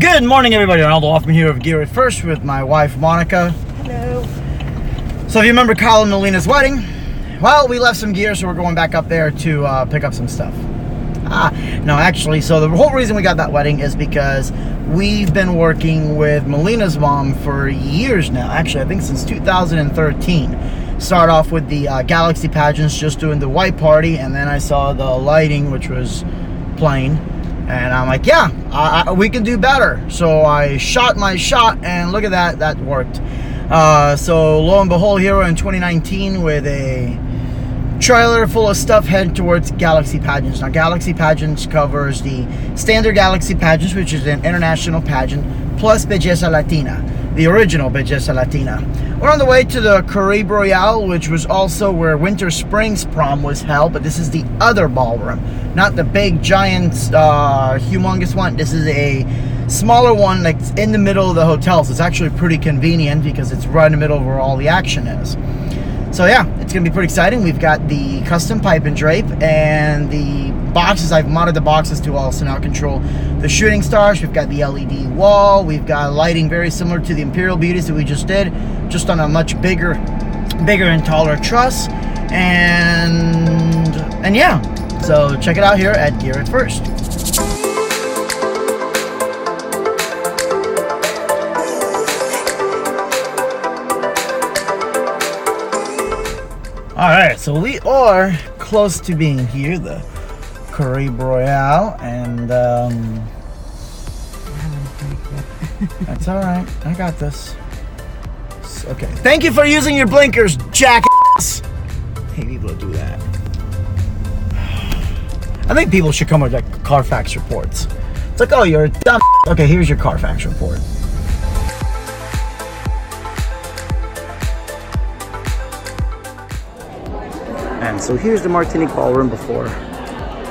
Good morning, everybody. Ronaldo Hoffman here of Gear It First with my wife, Monica. Hello. So if you remember Kyle and Melina's wedding, well, we left some gear, so we're going back up there to pick up some stuff. No, actually, so the whole reason we got that wedding is because we've been working with Melina's mom for years now. Actually, I think since 2013. Start off with the Galaxy Pageants, just doing the white party, and then I saw the lighting, which was plain. And I'm like, yeah, we can do better. So I shot my shot, and look at that, that worked. So lo and behold, here we're in 2019 with a trailer full of stuff headed towards Galaxy Pageants. Now, Galaxy Pageants covers the standard Galaxy Pageants, which is an international pageant, plus Belleza Latina, the original Belleza Latina. We're on the way to the Caribe Royale, which was also where Winter Springs prom was held, but this is the other ballroom, not the big, giant, humongous one. This is a smaller one that's in the middle of the hotel, so it's actually pretty convenient because it's right in the middle of where all the action is. So yeah, it's going to be pretty exciting. We've got the custom pipe and drape and the boxes. I've modded the boxes to also now control the shooting stars. We've got the LED wall. We've got lighting very similar to the Imperial Beauties that we just did, just on a much bigger and taller truss. And yeah, so check it out here at Gear It First. Alright, so we are close to being here, the Caribe Royale, and that's alright, I got this. Okay, thank you for using your blinkers, jackass! I hate people that do that. I think people should come with like Carfax reports. It's like, oh, you're a dumb. Okay, here's your Carfax report. And so here's the Martinique Ballroom before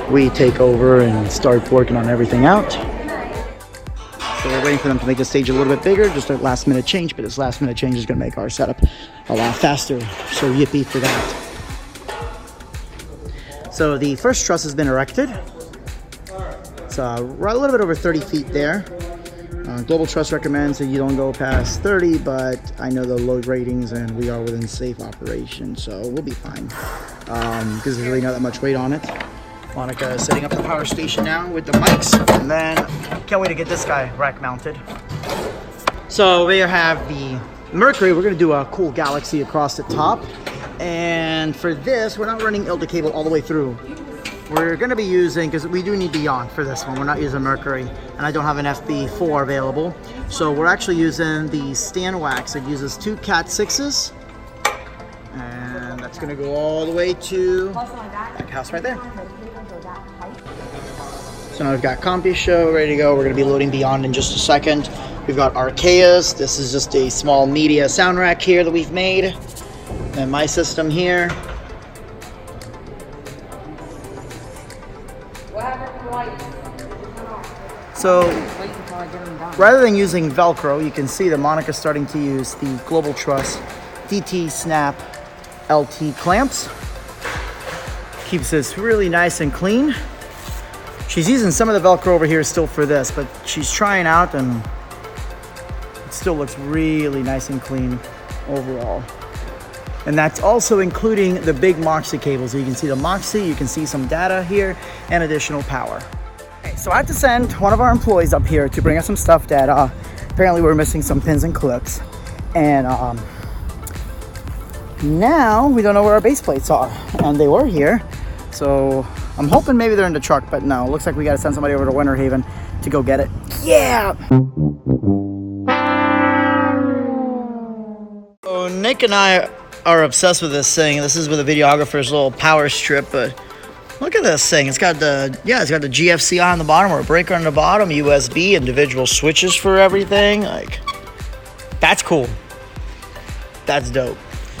we take over and start working on everything out. So we're waiting for them to make the stage a little bit bigger, just a last minute change, but this last minute change is going to make our setup a lot faster. So yippee for that. So the first truss has been erected. It's right a little bit over 30 feet there. Global Trust recommends that you don't go past 30, but I know the load ratings and we are within safe operation, so we'll be fine. Because there's really not that much weight on it. Monica is setting up the power station now with the mics, and then can't wait to get this guy rack mounted. So we have the Mercury. We're going to do a cool Galaxy across the top, and for this, we're not running ILTA cable all the way through. We're going to be using, because we do need Beyond for this one, we're not using Mercury, and I don't have an FB4 available. So we're actually using the Stan Wax. It uses 2 Cat 6s, and that's going to go all the way to that house right there. So now we've got Compy Show ready to go. We're going to be loading Beyond in just a second. We've got Archaeas. This is just a small media sound rack here that we've made. And my system here. So, rather than using Velcro, you can see that Monica's starting to use the Global Truss DT Snap LT clamps. Keeps this really nice and clean. She's using some of the Velcro over here still for this, but she's trying out and it still looks really nice and clean overall. And that's also including the big Moxie cables. So you can see the Moxie, you can see some data here, and additional power. Okay, so I had to send one of our employees up here to bring us some stuff that apparently we're missing some pins and clips. And now we don't know where our base plates are. And they were here. So I'm hoping maybe they're in the truck, but no, it looks like we gotta send somebody over to Winter Haven to go get it. Yeah! So Nick and I are obsessed with this thing. This is with a videographer's little power strip, but look at this thing. It's got the GFCI on the bottom, or a breaker on the bottom, USB, individual switches for everything. Like, that's cool. That's dope.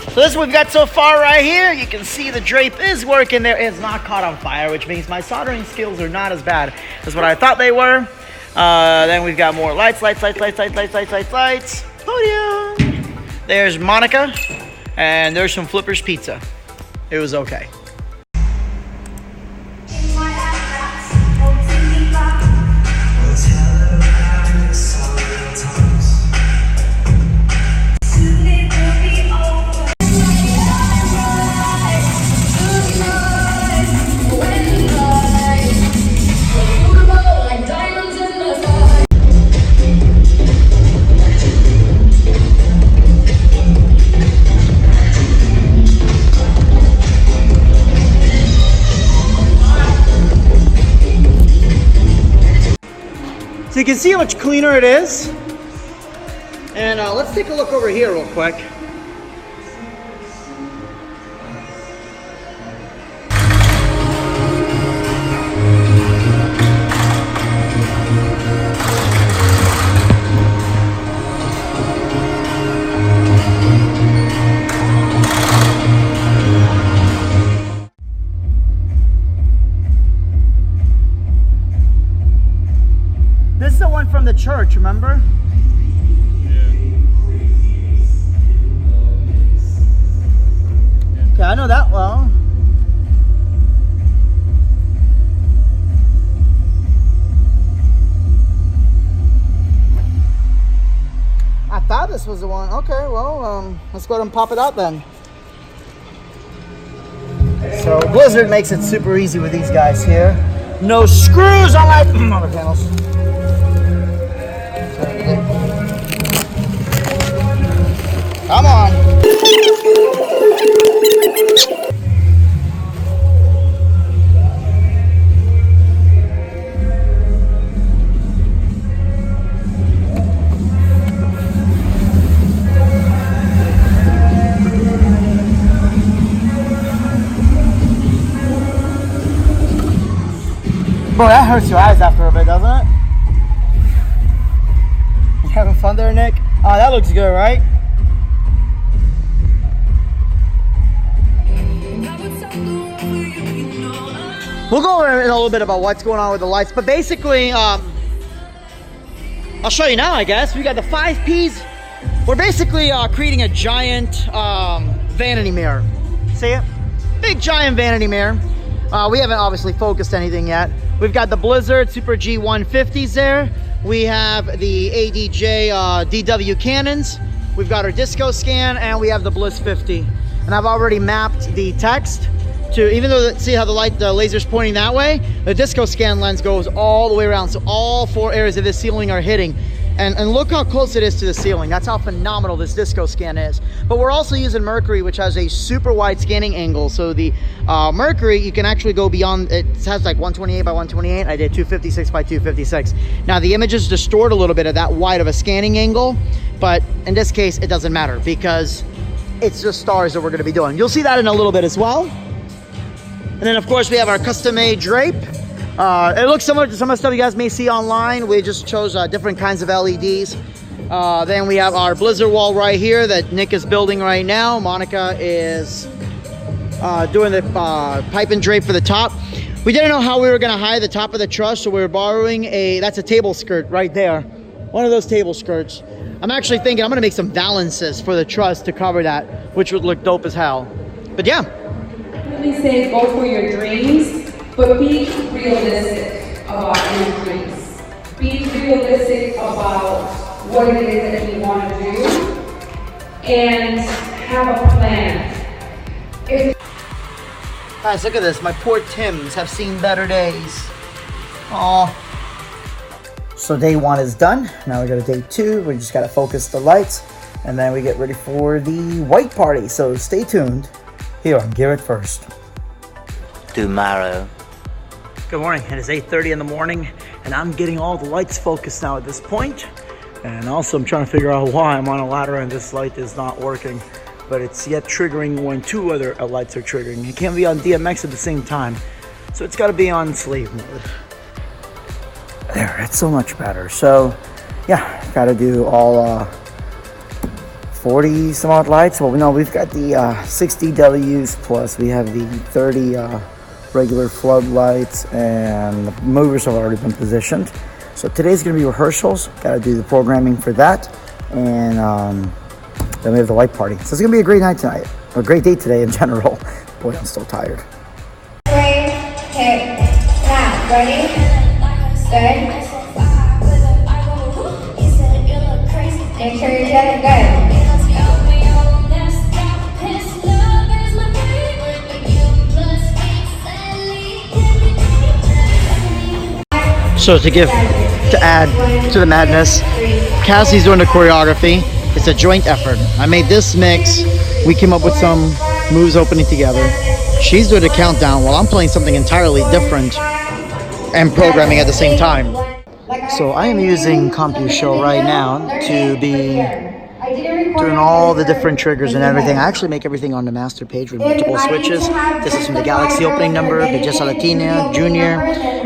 So this is what we've got so far right here. You can see the drape is working there. It's not caught on fire, which means my soldering skills are not as bad as what I thought they were. Then we've got more lights. Podium. There's Monica. And there's some Flippers Pizza. It was okay. So you can see how much cleaner it is. And let's take a look over here real quick. This is the one from the church, remember? Okay, I know that well. I thought this was the one. Okay, well, let's go ahead and pop it out then. So Blizzard makes it super easy with these guys here. No screws on my other panels. Come on. Boy, that hurts your eyes after a bit, doesn't it? You having fun there, Nick? Oh, that looks good, right? We'll go over in a little bit about what's going on with the lights, but basically, I'll show you now, I guess. We got the 5 Ps. We're basically creating a giant vanity mirror. See it? Big giant vanity mirror. We haven't obviously focused anything yet. We've got the Blizzard Super G150s there. We have the ADJ DW cannons. We've got our disco scan, and we have the Bliss 50. And I've already mapped the text to, even though, see how the laser's pointing that way, the disco scan lens goes all the way around. So all 4 areas of this ceiling are hitting. And look how close it is to the ceiling. That's how phenomenal this disco scan is. But we're also using Mercury, which has a super wide scanning angle. So the Mercury, you can actually go beyond, it has like 128 by 128. I did 256 by 256. Now the images distort a little bit of that wide of a scanning angle, but in this case, it doesn't matter because it's just stars that we're gonna be doing. You'll see that in a little bit as well. And then of course we have our custom-made drape. It looks similar to some of the stuff you guys may see online. We just chose different kinds of LEDs. Then we have our Blizzard wall right here that Nick is building right now. Monica is doing the pipe and drape for the top. We didn't know how we were gonna hide the top of the truss, so we were borrowing that's a table skirt right there. One of those table skirts. I'm actually thinking I'm gonna make some valances for the truss to cover that, which would look dope as hell. But yeah. Really say go for your dreams. But be realistic about your dreams. Be realistic about what it is that you want to do and have a plan. Guys, look at this. My poor Tims have seen better days. Aw. So day 1 is done. Now we go to day 2. We just got to focus the lights and then we get ready for the white party. So stay tuned here on Gear It First. Tomorrow. Good morning. It is 8:30 in the morning and I'm getting all the lights focused now at this point. And also I'm trying to figure out why I'm on a ladder and this light is not working. But it's yet triggering when 2 other lights are triggering. It can't be on DMX at the same time. So it's got to be on slave mode. There, it's so much better. So yeah, got to do all 40 some odd lights. Well, no, we've got the 60 Ws plus we have the 30 regular floodlights, and the movers have already been positioned. So today's gonna be rehearsals. Gotta do the programming for that, and then we have the white party. So it's gonna be a great night tonight, a great day today in general. Boy, I'm still tired. 3, 2, now, ready, good. Make sure you're doing good. So to add to the madness, Cassie's doing the choreography. It's a joint effort. I made this mix. We came up with some moves opening together. She's doing a countdown while I'm playing something entirely different and programming at the same time. Like So I am using CompuShow right now to be doing all the different triggers and everything. I actually make everything on the master page with multiple switches. This is from the Galaxy opening number, Belleza Latina, Junior,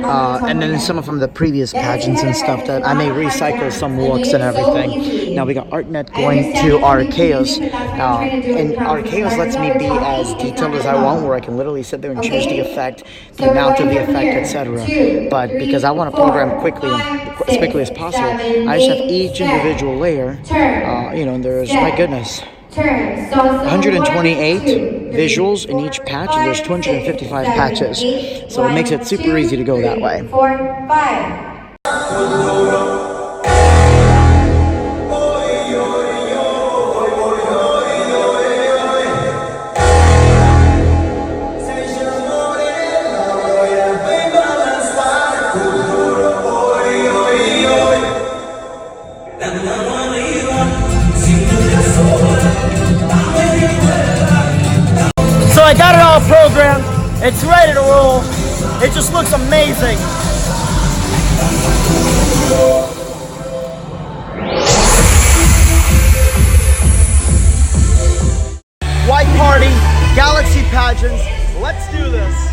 and then some from the previous pageants and stuff that I may recycle some looks and everything. Now we got ArtNet going to Archaeos. And Archaeos lets me be as detailed as I want, where I can literally sit there and choose the effect, the amount of the effect, etc. But because I want to program quickly, as quickly as possible, I just have each individual layer, and there's, my goodness, 128 visuals in each patch, and there's 255 patches. So it makes it super easy to go that way. 4, 5. So I got it all programmed. It's ready to roll. It just looks amazing. White Party, Galaxy Pageants. Let's do this.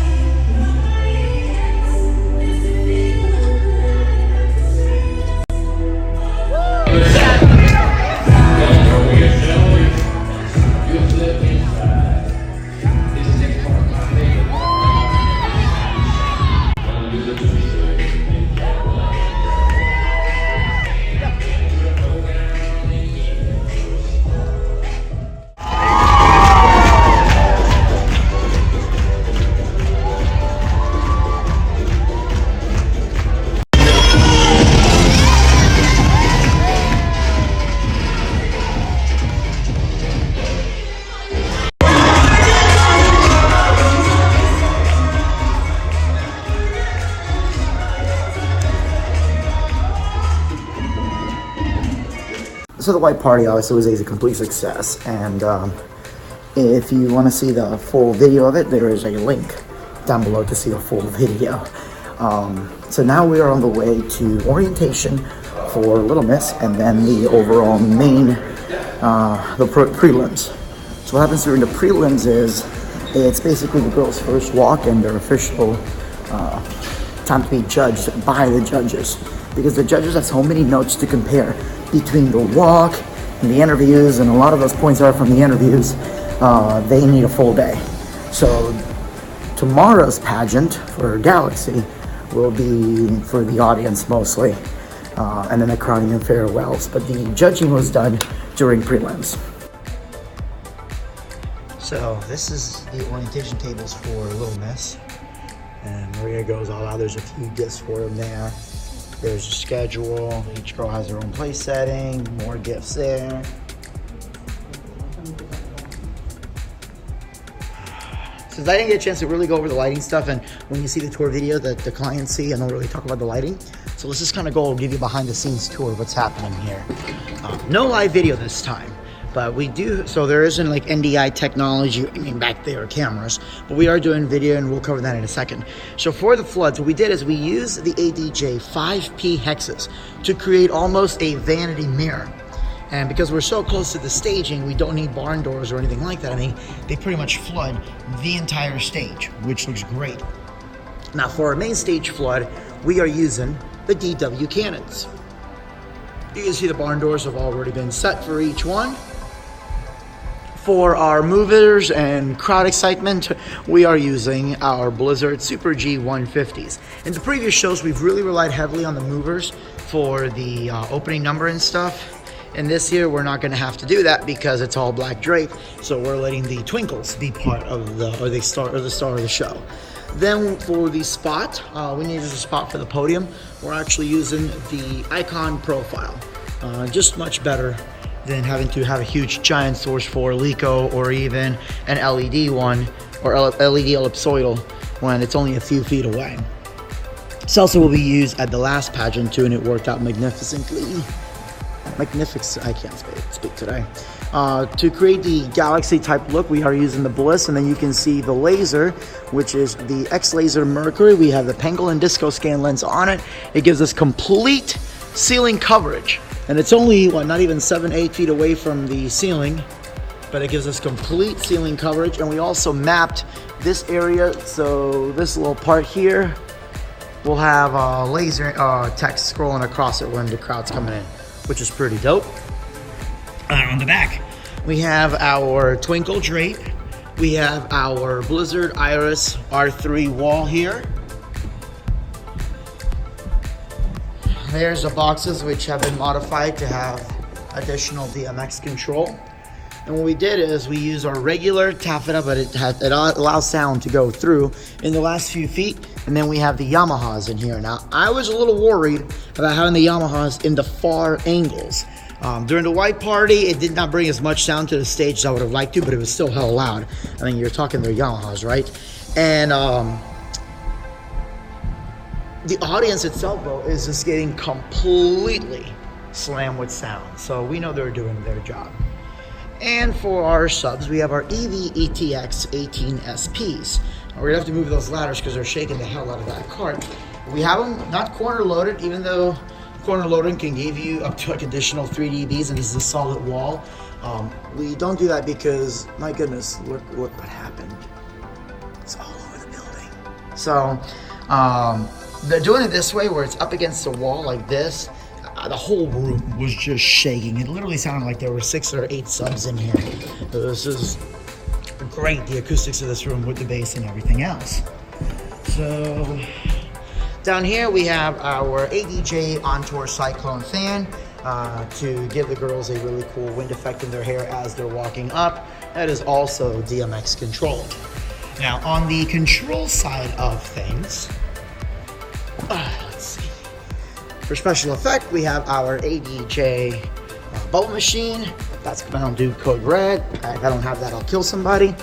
So the White Party obviously was a complete success, and if you want to see the full video of it, there is a link down below to see the full video. So now we are on the way to orientation for Little Miss, and then the overall main, the prelims. So what happens during the prelims is, it's basically the girls' first walk and their official time to be judged by the judges. Because the judges have so many notes to compare between the walk and the interviews, and a lot of those points are from the interviews. They need a full day. So tomorrow's pageant for Galaxy will be for the audience mostly, and then the crowning and farewells. But the judging was done during prelims. So this is the orientation tables for Little Miss, and Maria goes all out. There's a few gifts for them there. There's a schedule. Each girl has her own place setting. More gifts there. Since I didn't get a chance to really go over the lighting stuff, and when you see the tour video that the clients see, I don't really talk about the lighting. So let's just kind of go and give you behind the scenes tour of what's happening here. No live video this time. But we do, so there isn't like NDI technology, back there are cameras, but we are doing video, and we'll cover that in a second. So for the floods, what we did is we used the ADJ 5P hexes to create almost a vanity mirror. And because we're so close to the staging, we don't need barn doors or anything like that. They pretty much flood the entire stage, which looks great. Now for our main stage flood, we are using the DW cannons. You can see the barn doors have already been set for each one. For our movers and crowd excitement, we are using our Blizzard Super G 150s. In the previous shows, we've really relied heavily on the movers for the opening number and stuff. And this year, we're not going to have to do that because it's all black drape. So we're letting the twinkles be part of the star of the show. Then for the spot, we needed a spot for the podium. We're actually using the icon profile, just much better than having to have a huge giant source for Lico or even an LED one or LED ellipsoidal when it's only a few feet away. This also will be used at the last pageant too, and it worked out magnificently. I can't speak today. To create the Galaxy type look, we are using the Bliss, and then you can see the laser, which is the X-Laser Mercury. We have the Pangolin Disco Scan lens on it. It gives us complete ceiling coverage, and it's only, what, not even 7-8 feet away from the ceiling, but it gives us complete ceiling coverage. And we also mapped this area, so this little part here will have laser text scrolling across it when the crowd's coming in, which is pretty dope. On the back, we have our Twinkle drape. We have our Blizzard Iris R3 wall here. There's the boxes which have been modified to have additional DMX control. And what we did is we use our regular taffeta, but it allows sound to go through in the last few feet. And then we have the Yamahas in here. Now, I was a little worried about having the Yamahas in the far angles. During the white party, it did not bring as much sound to the stage as I would have liked to, but it was still hell loud. I mean, you're talking their Yamahas, right? And the audience itself, though, is just getting completely slammed with sound. So we know they're doing their job. And for our subs, we have our EV ETX 18 SPs. Now, we're gonna have to move those ladders because they're shaking the hell out of that cart. We have them not corner loaded, even though corner loading can give you up to like additional 3 dBs, and this is a solid wall. We don't do that because, my goodness, look what happened. It's all over the building. So they're doing it this way, where it's up against the wall like this. The whole room was just shaking. It literally sounded like there were 6 or 8 subs in here. This is great, the acoustics of this room with the bass and everything else. So down here we have our ADJ On-Tour Cyclone fan to give the girls a really cool wind effect in their hair as they're walking up. That is also DMX controlled. Now on the control side of things, let's see. For special effect, we have our ADJ bubble machine. That's gonna do code red. If I don't have that, I'll kill somebody.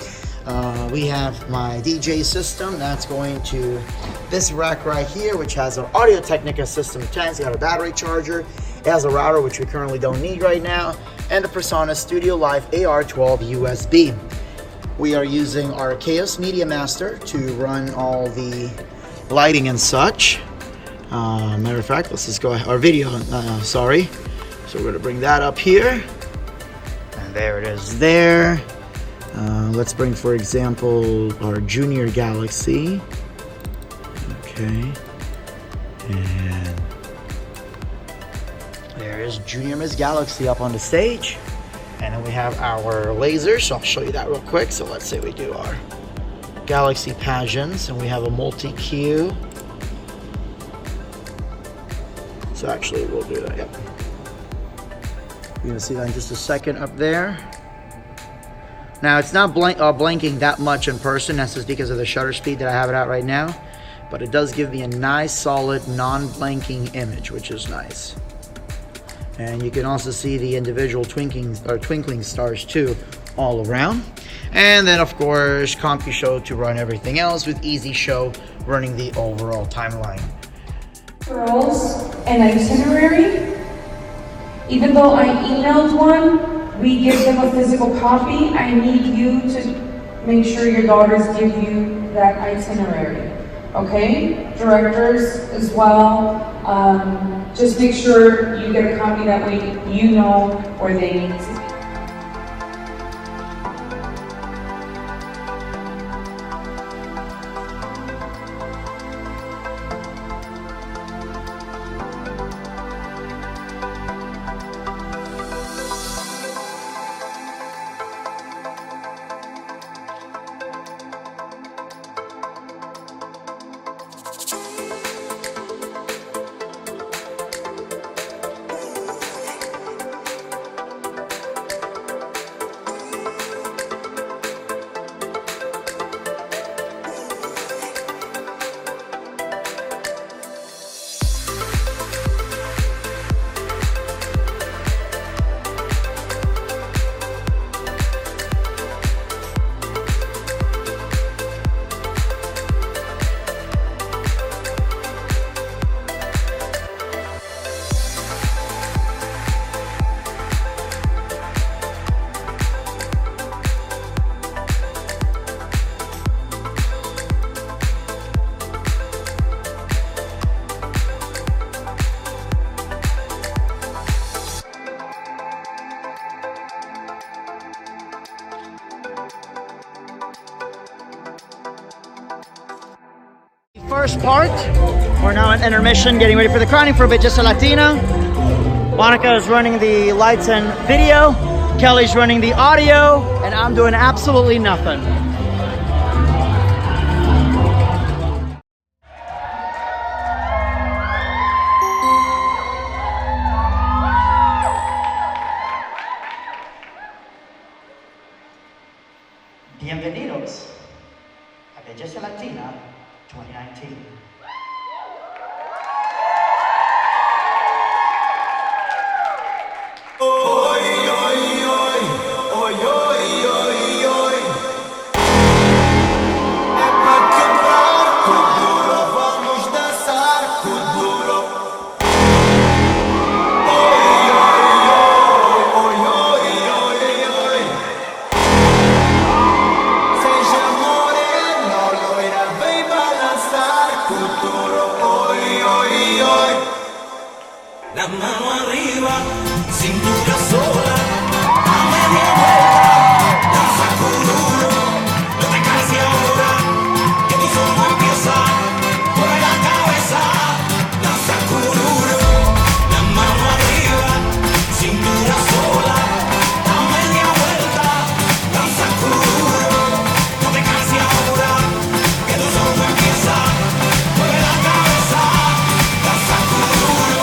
We have my DJ system. That's going to this rack right here, which has our Audio Technica System 10. It's got a battery charger. It has a router, which we currently don't need right now, and the Persona Studio Live AR12 USB. We are using our Chaos Media Master to run all the lighting and such. Matter of fact, let's just go ahead. Our video, sorry. So we're gonna bring that up here. And there it is there. Let's bring, for example, our Junior Galaxy. Okay. And there is Junior Miss Galaxy up on the stage. And then we have our lasers. So I'll show you that real quick. So let's say we do our Galaxy Pageants, and we have a multi-cue. So actually, we'll do that, yep. You're gonna see that in just a second up there. Now, it's not blanking that much in person. That's just because of the shutter speed that I have it at right now. But it does give me a nice, solid, non-blanking image, which is nice. And you can also see the individual twinkling stars too, all around. And then, of course, CompuShow to run everything else, with Easy Show running the overall timeline. Girls, an itinerary. Even though I emailed one, we give them a physical copy. I need you to make sure your daughters give you that itinerary. Okay? Directors as well. Just make sure you get a copy, that way you know where they need to be. first part. We're now in intermission, getting ready for the crowning for Belleza Latina. Monica is running the lights and video. Kelly's running the audio, and I'm doing absolutely nothing. Bienvenidos a Belleza Latina 2019. La mano arriba, cintura sola, a media vuelta, danza duro, no te canses ahora, que tu solo empieza, mueve la cabeza, danza duro, la mano arriba, cintura sola, a media vuelta, danza duro, no te canses ahora, que tu solo empieza, mueve la cabeza, danza duro.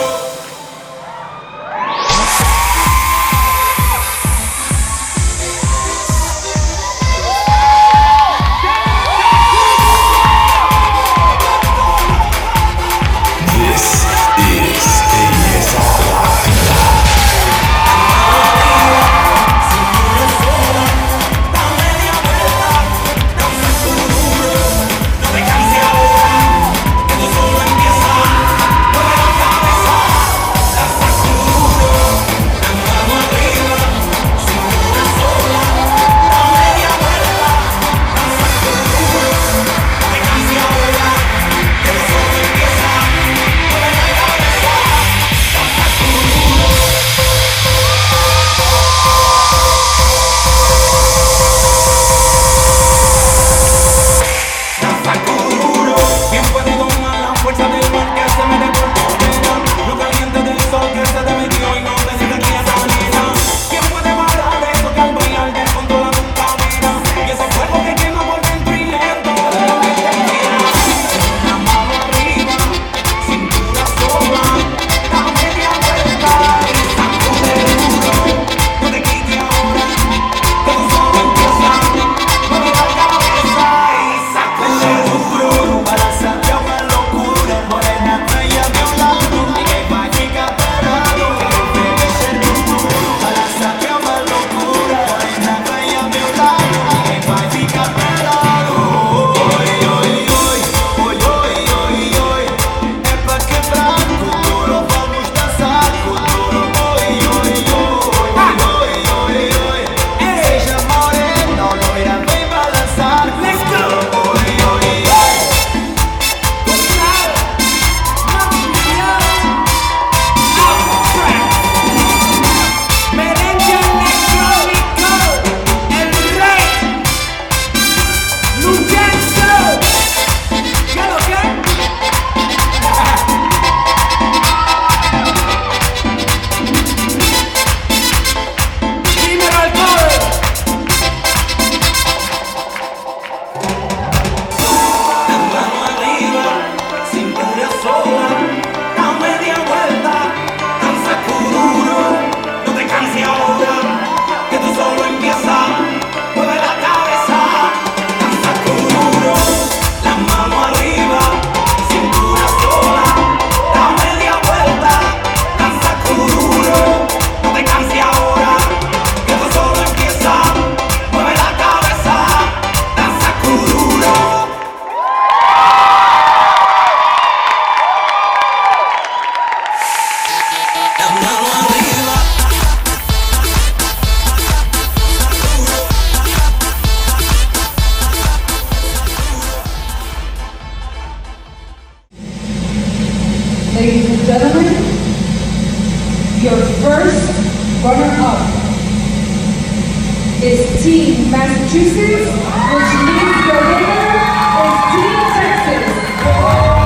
Ladies and gentlemen, your first runner-up is Team Massachusetts, which means the winner is Team Texas.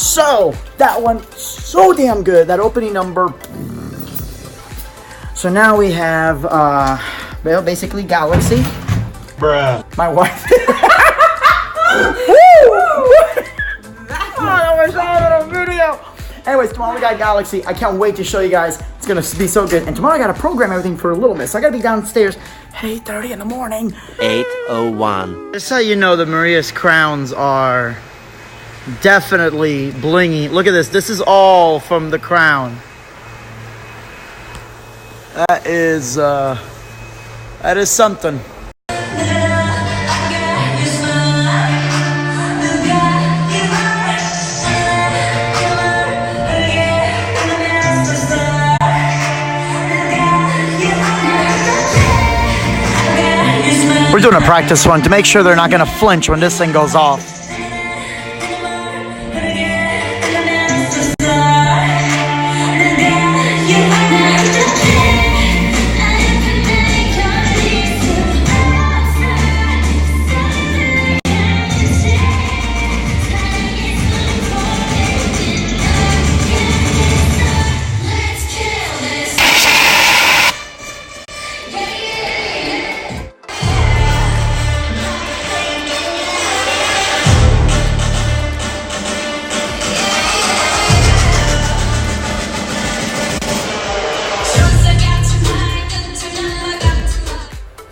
So that went so damn good. That opening number. So now we have well, basically Galaxy. Bruh. My wife. I wish I had a video. Anyways, tomorrow we got Galaxy. I can't wait to show you guys. It's gonna be so good. And tomorrow I gotta program everything for Little Miss. So I gotta be downstairs at 8:30 in the morning. 8:01. Just so you know, the Maria's crowns are definitely blingy. Look at this. This is all from the crown. That is something. We're doing a practice one to make sure they're not gonna flinch when this thing goes off.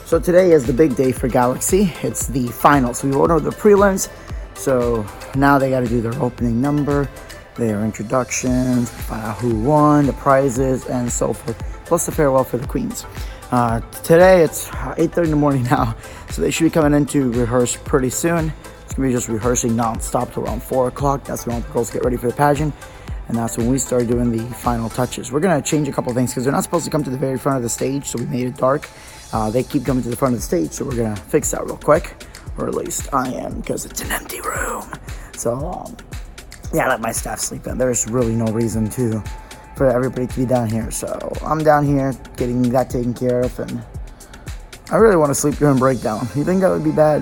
So today is the big day for Galaxy. It's the finals. We ordered the prelims, so now they got to do their opening number, their introductions, find out who won, the prizes, and so forth, plus the farewell for the queens. Today it's 8:30 in the morning now, so they should be coming in to rehearse pretty soon. It's gonna be just rehearsing non-stop till around 4 o'clock. That's when all the girls get ready for the pageant, and that's when we start doing the final touches. We're gonna change a couple things because they're not supposed to come to the very front of the stage, so we made it dark. They keep coming to the front of the stage, so we're gonna fix that real quick, or at least I am, because it's an empty room. So yeah, I let my staff sleep in. There's really no reason for everybody to be down here, so I'm down here getting that taken care of, and I really want to sleep during breakdown. You think that would be bad?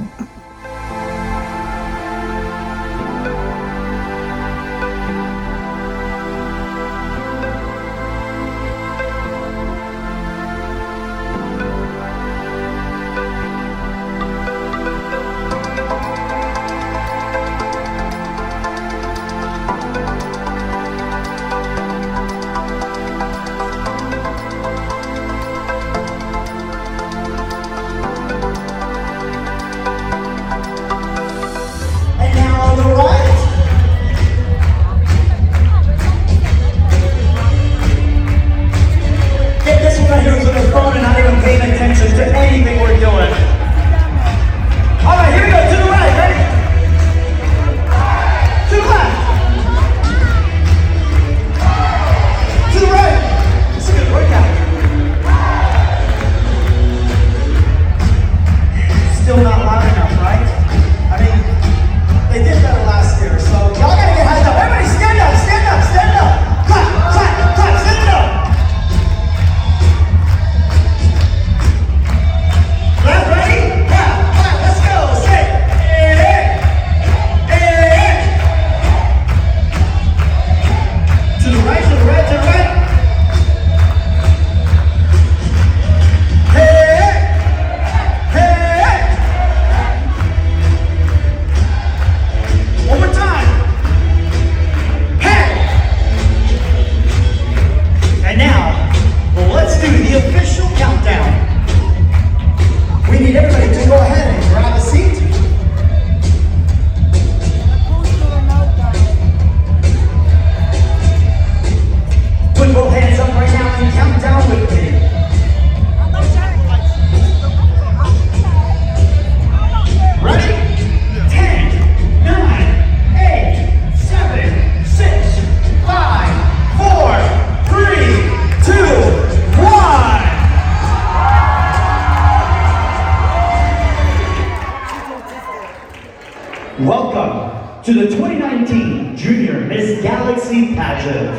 Welcome to the 2019 Junior Miss Galaxy Pageant.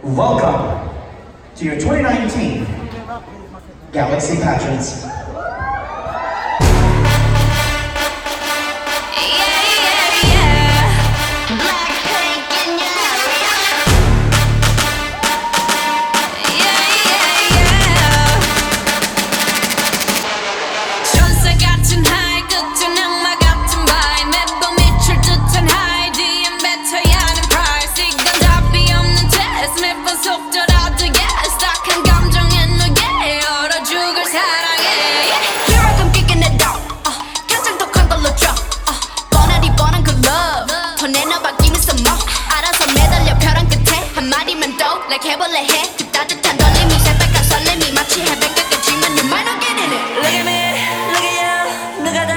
Welcome to your 2019 Galaxy Pageants. Like 해볼래 해 그 따뜻한 떨림이 새빨간 설렘이 마치 해변가까지만 You might not get in it. Look at me, look at you. 누가 더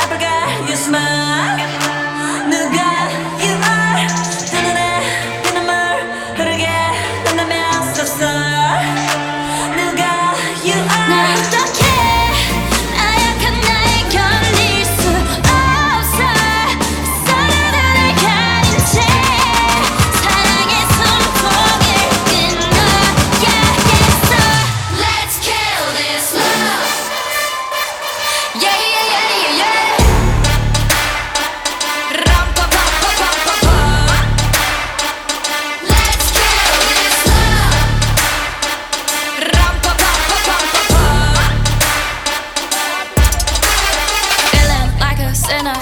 아플까? You smile. 누가 you are. 두 눈에 피눈물 흐르게 된다면 so sorry. 누가 you are. 날 어떡해 나약한 나에 걸릴 수 없어. 사랑을 가린 채 사랑의 숨통을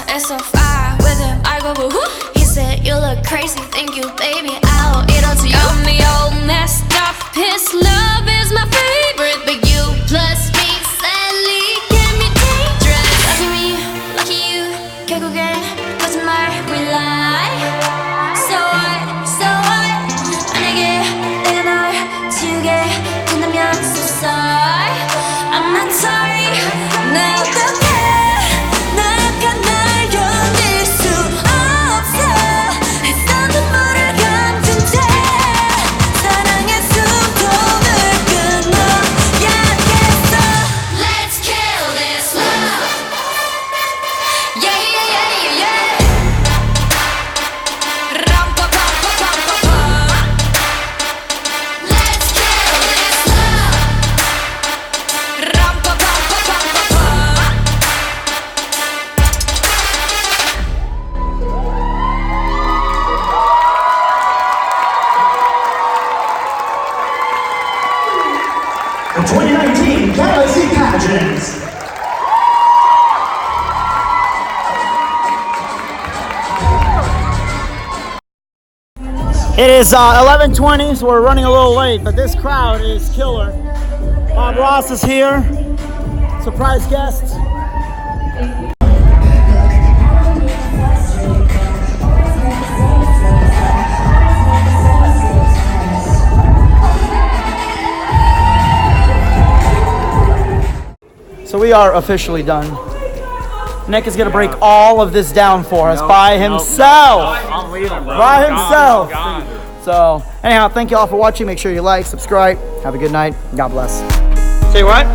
It's so far with him, I go woo. He said, you look crazy, thank you, baby, I'll eat all to you. I'm the old messed up, his love is my favorite. But you plus me, sadly, can be dangerous. Lucky me, lucky you, 결국엔 거짓말, we lie. So what, 만약에 내가 널 지우게 된다면 so sorry. I'm not sorry, 나 어떡해. The 2019 Galaxy Pageants. It is 11:20, so we're running a little late, but this crowd is killer. Bob Ross is here, surprise guest. So we are officially done. Nick is gonna break all of this down for us by himself. I'm leaving, bro. By himself. Gone. So anyhow, thank you all for watching. Make sure you like, subscribe. Have a good night. God bless. Say what?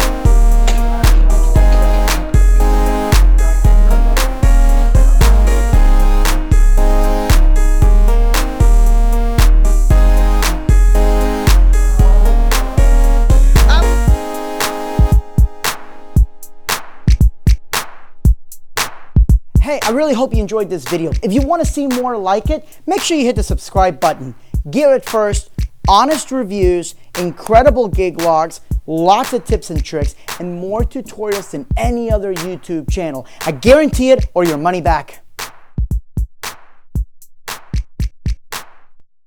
Hey, I really hope you enjoyed this video. If you want to see more like it, make sure you hit the subscribe button. Gear It First, honest reviews, incredible gig logs, lots of tips and tricks, and more tutorials than any other YouTube channel. I guarantee it or your money back.